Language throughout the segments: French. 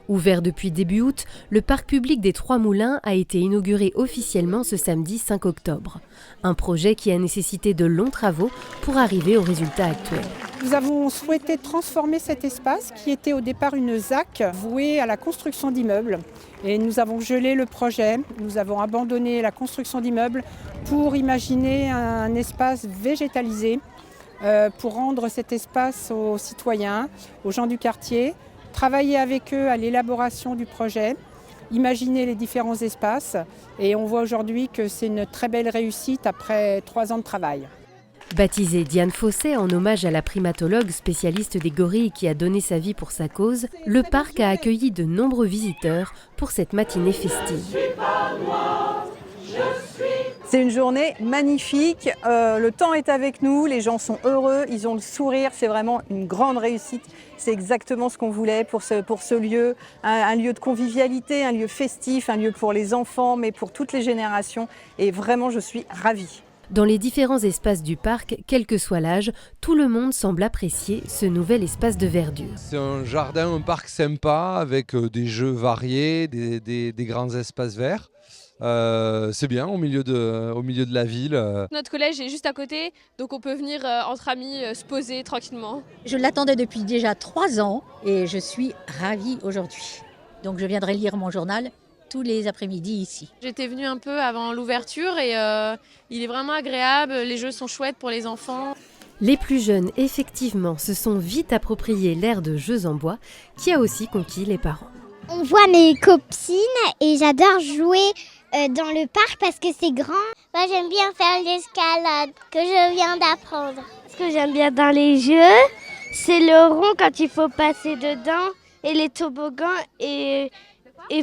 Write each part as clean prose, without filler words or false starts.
Ouvert depuis début août, le parc public des Trois Moulins a été inauguré officiellement ce samedi 5 octobre. Un projet qui a nécessité de longs travaux pour arriver au résultat actuel. Nous avons souhaité transformer cet espace qui était au départ une ZAC vouée à la construction d'immeubles. Et nous avons gelé le projet, nous avons abandonné la construction d'immeubles pour imaginer un espace végétalisé pour rendre cet espace aux citoyens, aux gens du quartier, travailler avec eux à l'élaboration du projet, imaginer les différents espaces. Et on voit aujourd'hui que c'est une très belle réussite après 3 ans de travail. Baptisé Diane Fossé en hommage à la primatologue spécialiste des gorilles qui a donné sa vie pour sa cause, le parc a accueilli de nombreux visiteurs pour cette matinée festive. C'est une journée magnifique, le temps est avec nous, les gens sont heureux, ils ont le sourire, c'est vraiment une grande réussite. C'est exactement ce qu'on voulait pour ce lieu, un lieu de convivialité, un lieu festif, un lieu pour les enfants, mais pour toutes les générations. Et vraiment, je suis ravie. Dans les différents espaces du parc, quel que soit l'âge, tout le monde semble apprécier ce nouvel espace de verdure. C'est un jardin, un parc sympa avec des jeux variés, des grands espaces verts. C'est bien au milieu de la ville. Notre collège est juste à côté, donc on peut venir entre amis se poser tranquillement. Je l'attendais depuis déjà 3 ans et je suis ravie aujourd'hui. Donc je viendrai lire mon journal tous les après-midi ici. J'étais venue un peu avant l'ouverture et il est vraiment agréable, les jeux sont chouettes pour les enfants. Les plus jeunes, effectivement, se sont vite appropriés l'aire de jeux en bois qui a aussi conquis les parents. On voit mes copines et j'adore jouer dans le parc parce que c'est grand. Moi j'aime bien faire l'escalade que je viens d'apprendre. Ce que j'aime bien dans les jeux, c'est le rond quand il faut passer dedans et les toboggans et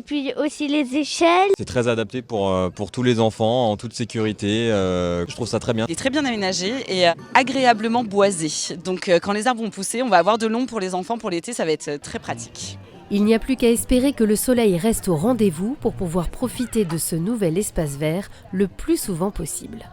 puis aussi les échelles. C'est très adapté pour tous les enfants, en toute sécurité. Je trouve ça très bien. Il est très bien aménagé et agréablement boisé. Donc quand les arbres vont pousser, on va avoir de l'ombre pour les enfants. Pour l'été, ça va être très pratique. Il n'y a plus qu'à espérer que le soleil reste au rendez-vous pour pouvoir profiter de ce nouvel espace vert le plus souvent possible.